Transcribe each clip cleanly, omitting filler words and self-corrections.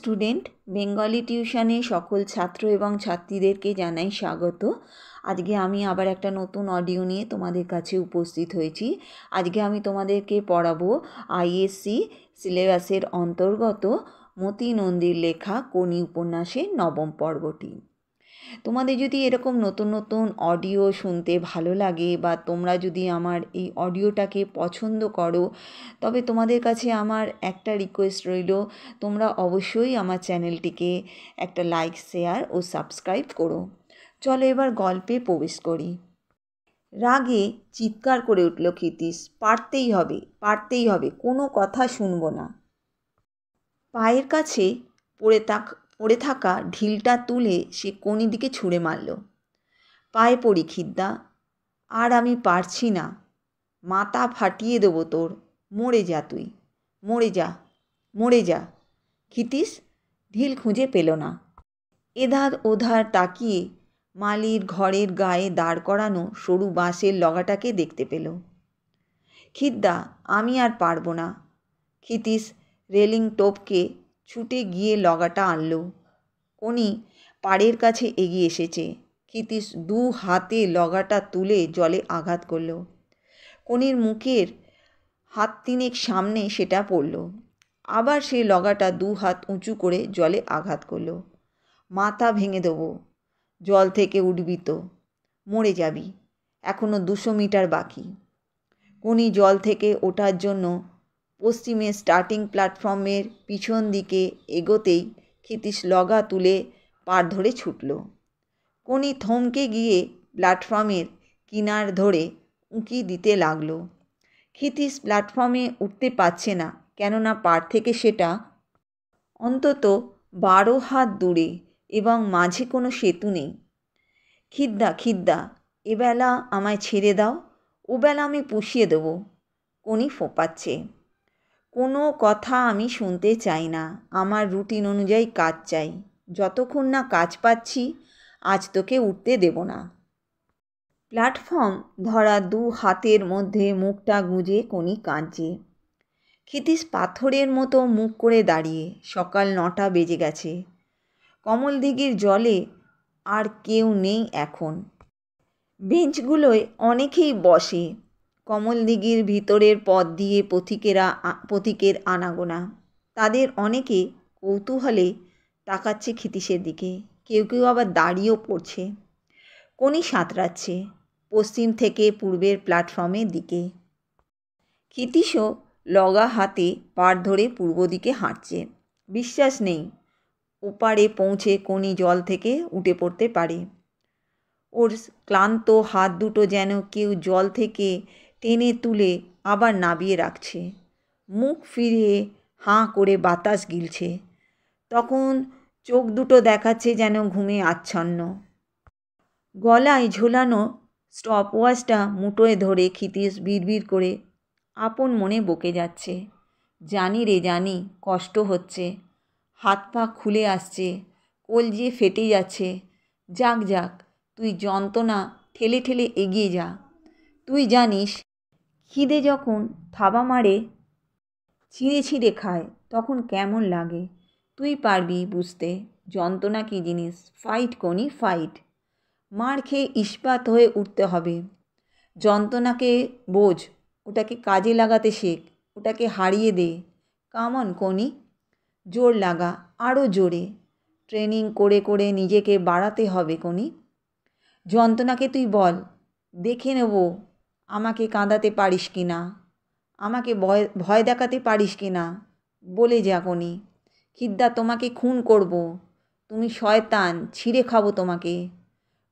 Student, Bengali টিউশনে সকল ছাত্র এবং ছাত্রীদেরকে জানাই স্বাগত। আজকে আমি আবার একটা নতুন অডিও নিয়ে তোমাদের কাছে উপস্থিত হয়েছি। আজকে আমি তোমাদেরকে পড়াবো আইএসসি সিলেবাসের অন্তর্গত মতি নন্দীর লেখা কোনি উপন্যাসের নবম পর্বটি। তোমাদের যদি এরকম নতুন নতুন অডিও শুনতে ভালো লাগে বা তোমরা যদি আমার এই অডিওটাকে পছন্দ করো, তবে তোমাদের কাছে আমার একটা রিকোয়েস্ট রইল, তোমরা অবশ্যই আমার চ্যানেলটিকে একটা লাইক, শেয়ার ও সাবস্ক্রাইব করো। চলো এবার গল্পে প্রবেশ করি। রাগে চিৎকার করে উঠল ক্ষিতীশ, পারতেই হবে, পারতেই হবে, কোনো কথা শুনবো না। পায়ের কাছে পড়ে থাকা ঢিলটা তুলে সে কোনি দিকে ছুঁড়ে মারল। পায়ে পড়ি খিদ্দা, আর আমি পারছি না, মাথা ফাটিয়ে দেবো তোর, মরে যা তুই, মরে যা, মরে যা। ক্ষিতীশ ঢিল খুঁজে পেল না। এধার ওধার তাকিয়ে মালির ঘরের গায়ে দাঁড় করানো সরু বাঁশের লগাটাকে দেখতে পেল। খিদ্দা, আমি আর পারবো না। ক্ষিতীশ রেলিং টপকে ছুটে গিয়ে লগাটা আনল। কোনি পাড়ের কাছে এগিয়ে এসেছে। ক্ষিতীশ দু হাতে লগাটা তুলে জলে আঘাত করল। কোনির মুখের হাত তিনেক সামনে সেটা পড়ল। আবার সে লগাটা দু হাত উঁচু করে জলে আঘাত করল। মাথা ভেঙে দেবো, জল থেকে উঠবি তো, মরে যাবি, এখনো 200 মিটার বাকি। কোনি জল থেকে ওঠার জন্য পশ্চিমে স্টার্টিং প্ল্যাটফর্মের পিছন দিকে এগোতেই ক্ষিতীশ লগা তুলে পাড় ধরে ছুটল। কোনি থমকে গিয়ে প্ল্যাটফর্মের কিনার ধরে উঁকি দিতে লাগল। ক্ষিতীশ প্ল্যাটফর্মে উঠতে পারছে না, কেননা পাড় থেকে সেটা অন্তত 12 হাত দূরে এবং মাঝে কোনো সেতু নেই। খিদ্দা, খিদ্দা, এবেলা আমায় ছেড়ে দাও, ওবেলা আমি পুষিয়ে দেবো। কোনি ফোঁপাচ্ছে। কোনো কথা আমি শুনতে চাই না, আমার রুটিন অনুযায়ী কাজ চাই। যতক্ষণ না কাজ পাচ্ছি আজ তোকে উঠতে দেব না। প্ল্যাটফর্ম ধরা 2 হাতের মধ্যে মুখটা গুঁজে কোনি কাঁদছে। ক্ষিতীশ পাথরের মতো মুখ করে দাঁড়িয়ে। সকাল 9টা বেজে গেছে। কমলদিঘির জলে আর কেউ নেই এখন। বেঞ্চগুলোয় অনেকেই বসে। কমলদিঘির ভিতরের পথ দিয়ে পথিকের আনাগোনা। তাদের অনেকে কৌতূহলে তাকাচ্ছে ক্ষিতীশের দিকে, কেউ কেউ আবার দাঁড়িয়েও পড়ছে। কোনি সাঁতরাচ্ছে পশ্চিম থেকে পূর্বের প্ল্যাটফর্মের দিকে। ক্ষিতীশও লগা হাতে পাড় ধরে পূর্ব দিকে হাঁটছে। বিশ্বাস নেই ওপারে পৌঁছে কোনি জল থেকে উঠে পড়তে পারে। ওর ক্লান্ত হাত দুটো যেন কেউ জল থেকে টেনে তুলে আবার নাবিয়ে রাখছে। মুখ ফিরিয়ে হাঁ করে বাতাস গিলছে। তখন চোখ দুটো দেখাচ্ছে যেন ঘুমে আচ্ছন্ন। গলায় ঝোলানো স্টপওয়াচটা মুঠোয় ধরে ক্ষিতীশ বিড়বিড় করে আপন মনে বকে যাচ্ছে। জানি রে জানি, কষ্ট হচ্ছে, হাত পা খুলে আসছে, কলজে ফেটে যাচ্ছে। যাক যাক, তুই যন্ত্রণা ঠেলে ঠেলে এগিয়ে যা। তুই জানিস খিদে যখন থাবা মারে, ছিঁড়ে ছিঁড়ে খায়, তখন কেমন লাগে। তুই পারবি বুঝতে যন্ত্রণা কী জিনিস। ফাইট কোনি, ফাইট। মার খেয়ে ইস্পাত হয়ে উঠতে হবে। যন্ত্রণাকে বোঝ, ওটাকে কাজে লাগাতে শেখ, ওটাকে হারিয়ে দে। কামন কোনি, জোর লাগা, আরও জোরে। ট্রেনিং করে করে নিজেকে বাড়াতে হবে কোনি। যন্ত্রণাকে তুই বল, দেখে নেব আমাকে কাঁদাতে পারিস কি না, আমাকে ভয় দেখাতে পারিস কি না। বলে যা কোনি। খিদ্দা, তোমাকে খুন করব, তুমি শয়তান, ছিঁড়ে খাবো তোমাকে।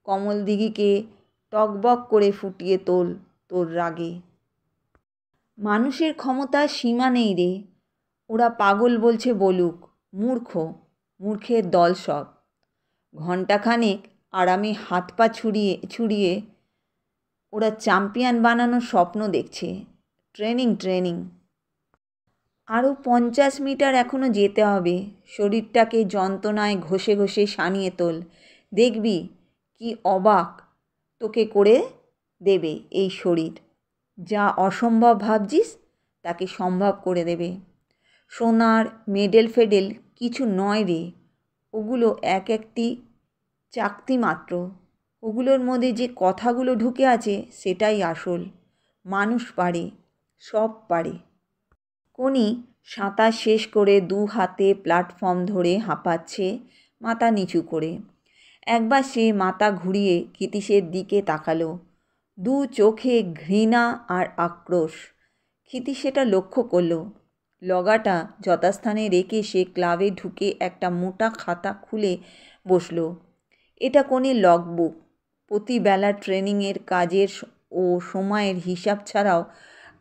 কমলদিঘিকে টকবক করে ফুটিয়ে তোল তোর রাগে। মানুষের ক্ষমতার সীমা নেই রে। ওরা পাগল বলছে বলুক, মূর্খ, মূর্খের দল সব। ঘণ্টাখানেক আরামে হাত পা ছুড়িয়ে ওরা চ্যাম্পিয়ন বানানোর স্বপ্ন দেখছে। ট্রেনিং ট্রেনিং, আরও 50 মিটার এখনও যেতে হবে। শরীরটাকে যন্ত্রণায় ঘষে ঘষে সানিয়ে তোল, দেখবি কি অবাক তোকে করে দেবে এই শরীর। যা অসম্ভব ভাবছিস তাকে সম্ভব করে দেবে। সোনার মেডেল ফেডেল কিছু নয় রে, ওগুলো এক একটি চাকতি মাত্র। ওগুলোর মধ্যে যে কথাগুলো ঢুকে আছে সেটাই আসল। মানুষ পারে, সব পারে। কোনি সাঁতার শেষ করে 2 হাতে প্ল্যাটফর্ম ধরে হাঁপাচ্ছে, মাথা নিচু করে। একবার সে মাথা ঘুরিয়ে ক্ষিতীশের দিকে তাকালো, 2 চোখে ঘৃণা আর আক্রোশ। ক্ষিতীশ সেটা লক্ষ্য করল। লগাটা যথাস্থানে রেখে সে ক্লাবে ঢুকে একটা মোটা খাতা খুলে বসল। এটা কোনির লগবুক। প্রতি বেলার ট্রেনিংয়ের কাজের ও সময়ের হিসাব ছাড়াও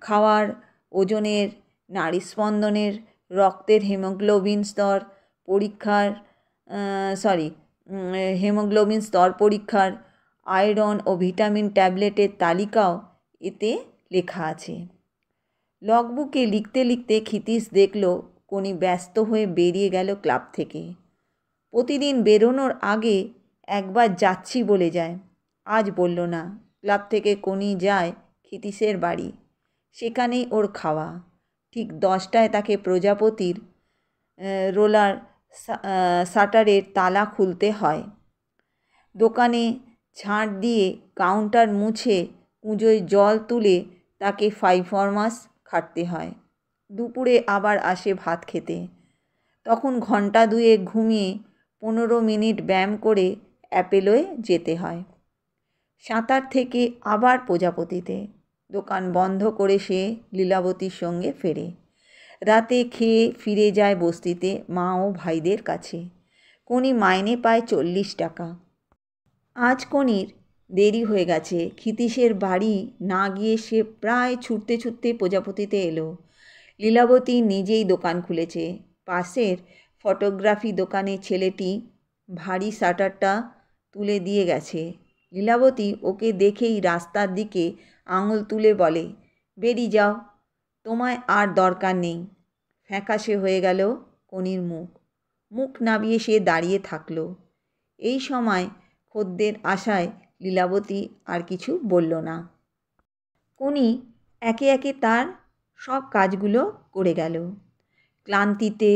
খাওয়ার, ওজনের, নাড়িস্পন্দনের, রক্তের হেমোগ্লোবিন স্তর পরীক্ষার, আয়রন ও ভিটামিন ট্যাবলেটের তালিকাও এতে লেখা আছে। লগবুকে লিখতে লিখতে ক্ষিতীশ দেখল কোনি ব্যস্ত হয়ে বেরিয়ে গেল ক্লাব থেকে। প্রতিদিন বেরোনোর আগে একবার যাচ্ছি বলে যায়, আজ বলল না। ক্লাব থেকে কোনি যায় ক্ষিতীশের বাড়ি, সেখানেই ওর খাওয়া। ঠিক 10টায় তাকে প্রজাপতির রোলার শাটারের তালা খুলতে হয়। দোকানে ঝাঁট দিয়ে কাউন্টার মুছে কুঁজোয় জল তুলে তাকে 5 ফরমাস খাটতে হয়। দুপুরে আবার আসে ভাত খেতে। তখন ঘন্টা 2 ঘুমিয়ে 15 মিনিট ব্যায়াম করে অ্যাপেলোয় যেতে হয়। সাঁতার থেকে আবার প্রজাপতিতে। দোকান বন্ধ করে সে লীলাবতীর সঙ্গে ফেরে। রাতে খেয়ে ফিরে যায় বস্তিতে মা ও ভাইদের কাছে। কোনি মাইনে পায় 40 টাকা। আজ কোনির দেরি হয়ে গেছে। ক্ষিতীশের বাড়ি না গিয়ে সে প্রায় ছুটতে ছুটতে প্রজাপতিতে এলো। লীলাবতী নিজেই দোকান খুলেছে। পাশের ফটোগ্রাফি দোকানে ছেলেটি ভারী শাটারটা তুলে দিয়ে গেছে। লীলাবতী ওকে দেখেই রাস্তার দিকে আঙুল তুলে বলে, বেরিয়ে যাও, তোমায় আর দরকার নেই। ফ্যাকাশে হয়ে গেল কোনির মুখ। মুখ নামিয়ে সে দাঁড়িয়ে থাকল। এই সময় খদ্দের আসায় লীলাবতী আর কিছু বলল না। কোনি একে একে তার সব কাজগুলো করে গেল। ক্লান্তিতে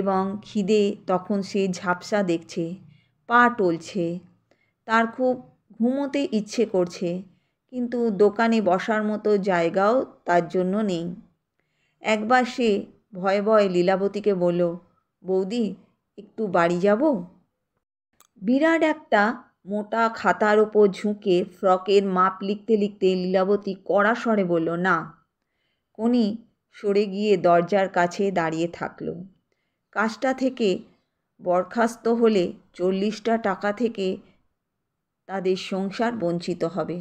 এবং খিদে তখন সে ঝাপসা দেখছে, পা টলছে। তার খুব ঘুমোতে ইচ্ছে করছে, কিন্তু দোকানে বসার মতো জায়গাও তার জন্য নেই। একবার সে ভয়ে ভয়ে লীলাবতীকে বলল, বৌদি, একটু বাড়ি যাব? বিরাট একটা মোটা খাতার ওপর ঝুঁকে ফ্রকের মাপ লিখতে লিখতে লীলাবতী কড়া স্বরে বলল, না। কোনি সরে গিয়ে দরজার কাছে দাঁড়িয়ে থাকল। কাজটা থেকে বরখাস্ত হলে 40টা টাকা থেকে তাদের সংসার বঞ্চিত হবে।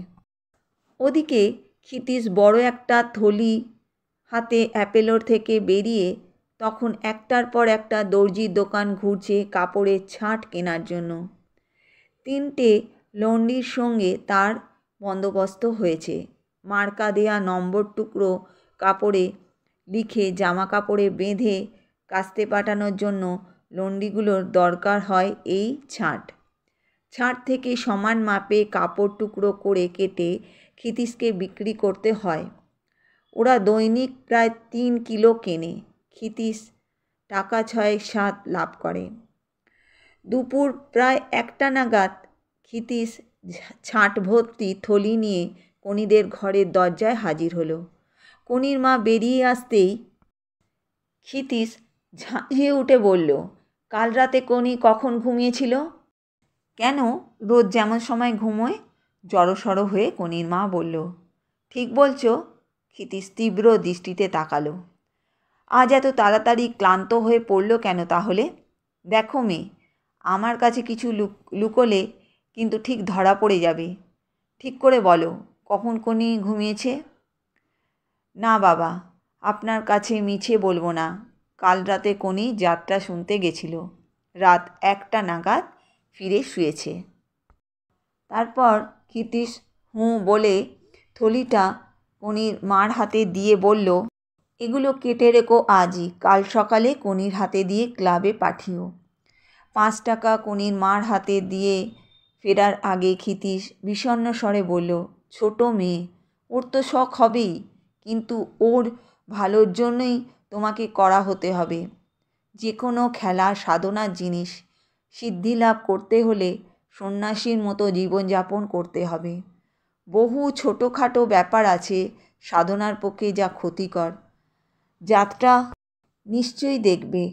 ওদিকে ক্ষিতীশ বড় একটা থলি হাতে অ্যাপেলোর থেকে বেরিয়ে তখন একটার পর একটা দর্জির দোকান ঘুরছে কাপড়ের ছাঁট কেনার জন্য। 3টে লন্ডির সঙ্গে তার বন্দোবস্ত হয়েছে। মার্কা দেয়া নম্বর টুকরো কাপড়ে লিখে জামা কাপড়ে বেঁধে কাস্তে পাঠানোর জন্য লন্ডিগুলোর দরকার হয় এই ছাঁট। ছাঁট থেকে সমান মাপে কাপড় টুকরো করে কেটে ক্ষিতীশকে বিক্রি করতে হয়। ওরা দৈনিক প্রায় 3 কিলো কেনে। ক্ষিতীশ টাকা 6-7 লাভ করে। দুপুর প্রায় 1টা নাগাদ ক্ষিতীশ ছাঁট ভর্তি থলি নিয়ে কোনিদের ঘরের দরজায় হাজির হলো। কোনির মা বেরিয়ে আসতেই ক্ষিতীশ ঝাঁঝিয়ে উঠে বলল, কাল রাতে কোনি কখন ঘুমিয়েছিল? কেন, রোজ যেমন সময় ঘুমোয়? জড়সড় হয়ে কোনির মা বলল। ঠিক বলছো। ক্ষিতীশ তীব্র দৃষ্টিতে তাকালো। আজ এত তাড়াতাড়ি ক্লান্ত হয়ে পড়ল কেন তাহলে? দেখো মেয়ে, আমার কাছে কিছু লুকোলে কিন্তু ঠিক ধরা পড়ে যাবে। ঠিক করে বলো, কখন কোনি ঘুমিয়েছে? না বাবা, আপনার কাছে মিছে বলবো না। কাল রাতে কোনি যাত্রা শুনতে গেছিল। রাত 1টা নাগাদ ফিরে শুয়েছে। তারপর ক্ষিতীশ হুঁ বলে থলিটা কোনির মার হাতে দিয়ে বলল, এগুলো কেটে রেখো আজই, কাল সকালে কোনির হাতে দিয়ে ক্লাবে পাঠিও। 5 টাকা কোনির মার হাতে দিয়ে ফেরার আগে ক্ষিতীশ বিষণ্ণ স্বরে বলল, ছোট মেয়ে, ওর তো শখ হবেই, কিন্তু ওর ভালোর জন্যই তোমাকে কড়া হতে হবে। যে কোনো খেলা সাধনার জিনিস। সিদ্ধি লাভ করতে হলে সন্ন্যাসীর মতো জীবনযাপন করতে হবে। বহু ছোটোখাটো ব্যাপার আছে সাধনার পক্ষে যা ক্ষতিকর। যাত্রা নিশ্চয়ই দেখবে,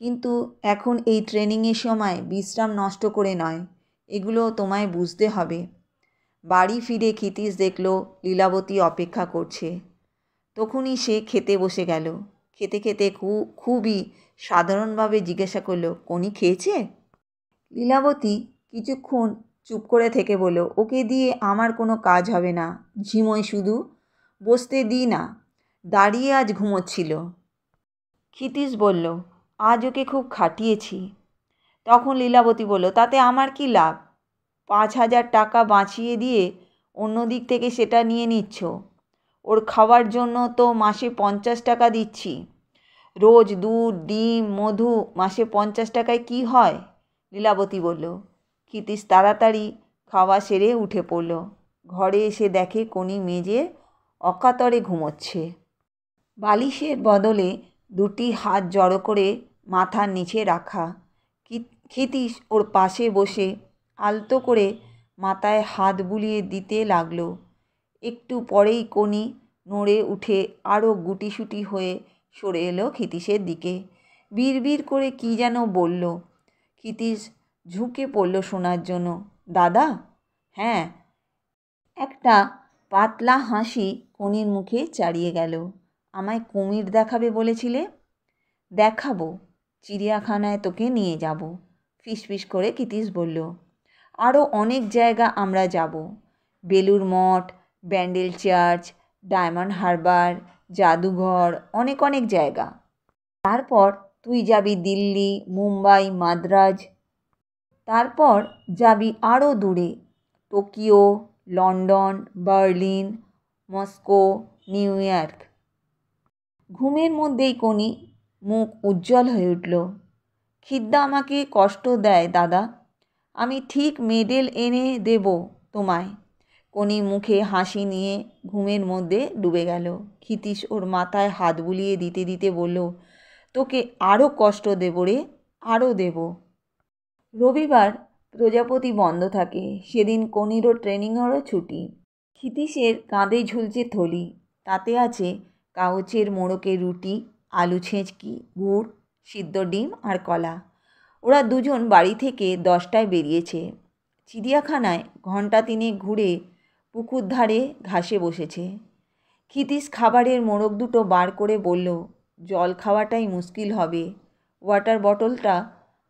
কিন্তু এখন এই ট্রেনিংয়ের সময় বিশ্রাম নষ্ট করে নয়, এগুলো তোমায় বুঝতে হবে। বাড়ি ফিরে ক্ষিতীশ দেখল লীলাবতী অপেক্ষা করছে। তখনই সে খেতে বসে গেল। খেতে খেতে খুবই সাধারণভাবে জিজ্ঞাসা করল, কোনি খেয়েছে? লীলাবতী কিছুক্ষণ চুপ করে থেকে বলল, ওকে দিয়ে আমার কোনো কাজ হবে না, ঝিমোয় শুধু, বসতে দিই না, দাঁড়িয়ে আজ ঘুমোচ্ছিল। ক্ষিতীশ বলল, আজ ওকে খুব খাটিয়েছি। তখন লীলাবতী বলল, তাতে আমার কি লাভ? 5,000 টাকা বাঁচিয়ে দিয়ে অন্য দিক থেকে সেটা নিয়ে নিচ্ছ। ওর খাওয়ার জন্য তো মাসে 50 টাকা দিচ্ছি। রোজ দুধ, ডিম, মধু, মাসে 50 টাকায় কি হয়? লীলাবতী বলল। ক্ষিতীশ তাড়াতাড়ি খাওয়া সেরে উঠে পড়ল। ঘরে এসে দেখে কোনি মেজে অকাতরে ঘুমোচ্ছে। বালিশের বদলে 2টি হাত জড়ো করে মাথার নিচে রাখা। ক্ষিতীশ ওর পাশে বসে আলতো করে মাথায় হাত বুলিয়ে দিতে লাগলো। একটু পরেই কোনি নড়ে উঠে আরও গুটিসুটি হয়ে সরে এলো ক্ষিতীশের দিকে। বিড়বিড় করে কী যেন বলল। ক্ষিতীশ ঝুঁকে পড়ল শোনার জন্য। দাদা? হ্যাঁ। একটা পাতলা হাসি কোনির মুখে চাড়িয়ে গেল। আমায় কুমির দেখাবে বলেছিলে? দেখাবো, চিড়িয়াখানায় তোকে নিয়ে যাব, ফিসফিস করে ক্ষিতীশ বলল। আরও অনেক জায়গা আমরা যাব, বেলুড় মঠ, ব্যান্ডেল চার্চ, ডায়মন্ড হারবার, জাদুঘর, অনেক অনেক জায়গা। তারপর তুই যাবি দিল্লি, মুম্বাই, মাদ্রাজ। তারপর যাবি আরও দূরে, Tokyo, London, Berlin, Moscow, new York. ঘুমের মধ্যেই কোনি মুখ উজ্জ্বল হয়ে উঠল। খিদ্দা আমাকে কষ্ট দেয় দাদা, আমি ঠিক মেডেল এনে দেব তোমায়। কোনি মুখে হাসি নিয়ে ঘুমের মধ্যে ডুবে গেল। ক্ষিতীশ ওর মাথায় হাত বুলিয়ে দিতে দিতে বলল, তোকে আরও কষ্ট দেব রে, আরও দেব। রবিবার প্রজাপতি বন্ধ থাকে, সেদিন কোনিরও ট্রেনিংয়েরও ছুটি। ক্ষিতীশের কাঁধে ঝুলছে থলি, তাতে আছে কাগজের মোড়কে রুটি, আলু ছেঁচকি, গুড়, সিদ্ধ ডিম আর কলা। ওরা দুজন বাড়ি থেকে 10টায় বেরিয়েছে। চিড়িয়াখানায় ঘণ্টা 3 ঘুরে পুকুর ধারে ঘাসে বসেছে। ক্ষিতীশ খাবারের মোড়ক দুটো বার করে বলল, জল খাওয়াটাই মুশকিল হবে, ওয়াটার বটলটা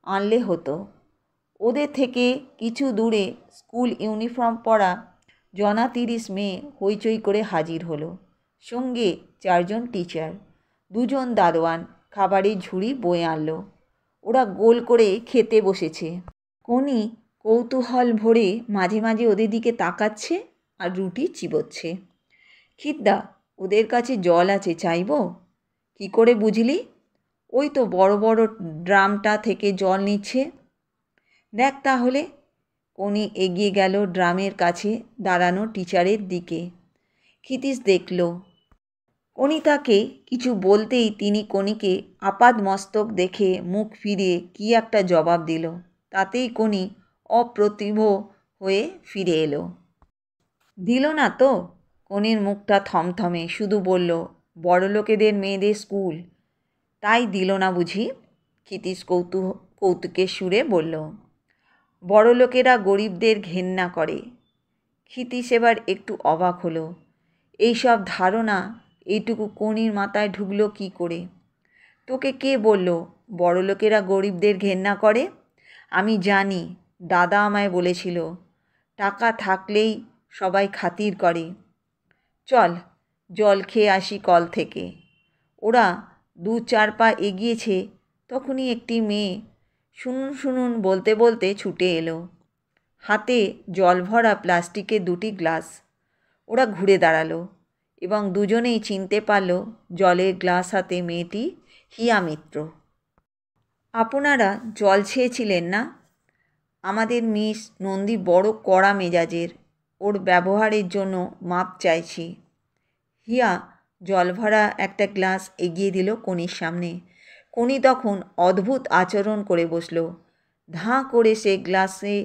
আনলে হতো। ওদের থেকে কিছু দূরে স্কুল ইউনিফর্ম পরা জনা 30 মেয়ে হইচই করে হাজির হলো। সঙ্গে 4 জন টিচার, 2 জন দারোয়ান খাবারের ঝুড়ি বয়ে আনলো। ওরা গোল করে খেতে বসেছে। কোনি কৌতূহল ভরে মাঝে মাঝে ওদের দিকে তাকাচ্ছে আর রুটি চিবোচ্ছে। খিদ্দা, ওদের কাছে জল আছে, চাইবো? কি করে বুঝলি? ওই তো বড় বড় ড্রামটা থেকে জল নিচ্ছে। দেখ তাহলে। কোনি এগিয়ে গেল ড্রামের কাছে দাঁড়ানো টিচারের দিকে। ক্ষিতীশ দেখল। কোনি তাকে কিছু বলতেই তিনি কোনিকে আপাদমস্তক দেখে মুখ ফিরিয়ে কী একটা জবাব দিল। তাতেই কোনি অপ্রতিভ হয়ে ফিরে এলো। দিল না তো? কোনির মুখটা থমথমে, শুধু বলল, বড়লোকেদের মেয়েদের স্কুল, তাই দিল না বুঝি? ক্ষিতীশ কৌতুকের সুরে বলল। বড়লোকেরা গরিবদের ঘেন্না করে। ক্ষিতীশ এবার একটু অবাক হলো। এইসব ধারণা এইটুকু কোনির মাথায় ঢুকলো কী করে? তোকে কে বলল বড়লোকেরা গরিবদের ঘেন্না করে? আমি জানি, দাদা আমায় বলেছিল, টাকা থাকলেই সবাই খাতির করে। চল জল খেয়ে আসি কল থেকে। ওরা 2-4 পা এগিয়েছে, তখনই একটি মেয়ে শুনুন শুনুন বলতে বলতে ছুটে এলো, হাতে জল ভরা প্লাস্টিকের 2টি গ্লাস। ওরা ঘুরে দাঁড়ালো এবং দুজনেই চিনতে পারল জলের গ্লাস হাতে মেয়েটি হিয়া মিত্র। আপনারা জল চেয়েছিলেন না? আমাদের মিস নন্দী বড় কড়া মেজাজের, ওর ব্যবহারের জন্য মাপ চাইছি। হিয়া জল ভরা একটা গ্লাস এগিয়ে দিল কোনির সামনে। কোনি তখন অদ্ভুত আচরণ করে বসল। ধাঁ করে সে গ্লাসে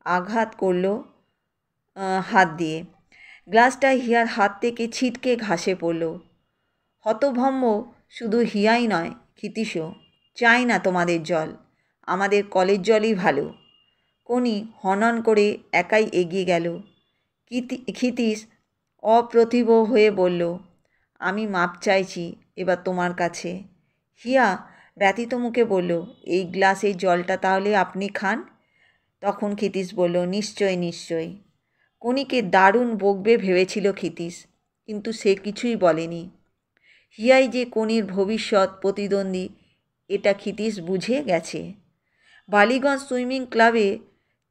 আঘাত করল হাত দিয়ে। গ্লাসটা হিয়ার হাত থেকে ছিটকে ঘাসে পড়ল। হতভম্ব শুধু হিয়াই নয়, ক্ষিতীশও। চাই না তোমাদের জল, আমাদের কলের জলই ভালো। কোনি হনন করে একাই এগিয়ে গেল। ক্ষিতীশ অপ্রতিভ হয়ে বলল, আমি মাপ চাইছি এবার তোমার কাছে। হিয়া ব্যথিত মুখে বলল, এই গ্লাসের জলটা তাহলে আপনি খান। তখন ক্ষিতীশ বলল, নিশ্চয় নিশ্চয়। কোনিকে দারুণ বকবে ভেবেছিল ক্ষিতীশ, কিন্তু সে কিছুই বলেনি। হিয়াই যে কোনির ভবিষ্যৎ প্রতিদ্বন্দ্বী এটা ক্ষিতীশ বুঝে গেছে। বালিগঞ্জ সুইমিং ক্লাবে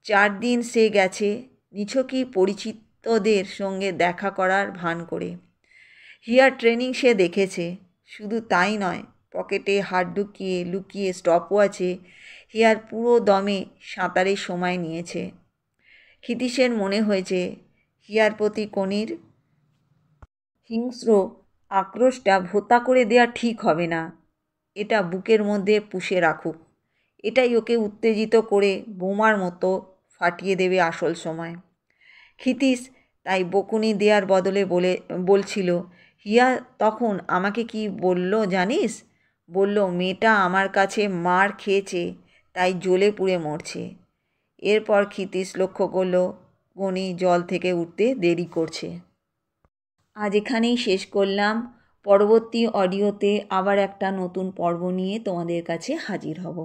4 দিন সে গেছে নিছকই পরিচিতদের সঙ্গে দেখা করার ভান করে। হিয়ার ট্রেনিং সে দেখেছে। শুধু তাই নয়, পকেটে হাত ঢুকিয়ে লুকিয়ে স্টপওয়াচে হিয়ার পুরো দমে সাঁতারের সময় নিয়েছে। ক্ষিতীশের মনে হয়েছে হিয়ার প্রতি কোনির হিংস্র আক্রোশটা ভোঁতা করে দেওয়া ঠিক হবে না। এটা বুকের মধ্যে পুষে রাখুক। এটাই ওকে উত্তেজিত করে বোমার মতো ফাটিয়ে দেবে আসল সময়। ক্ষিতীশ তাই বকুনি দেওয়ার বদলে বলছিল, হিয়া তখন আমাকে কি বলল জানিস? বলল, মেয়েটা আমার কাছে মার খেয়েছে তাই জ্বলে পুড়ে মরছে। এরপর ক্ষিতীশ লক্ষ্য করল কোনি জল থেকে উঠতে দেরি করছে। আজ এখানেই শেষ করলাম। পরবর্তী অডিওতে আবার একটা নতুন পর্ব নিয়ে তোমাদের কাছে হাজির হব।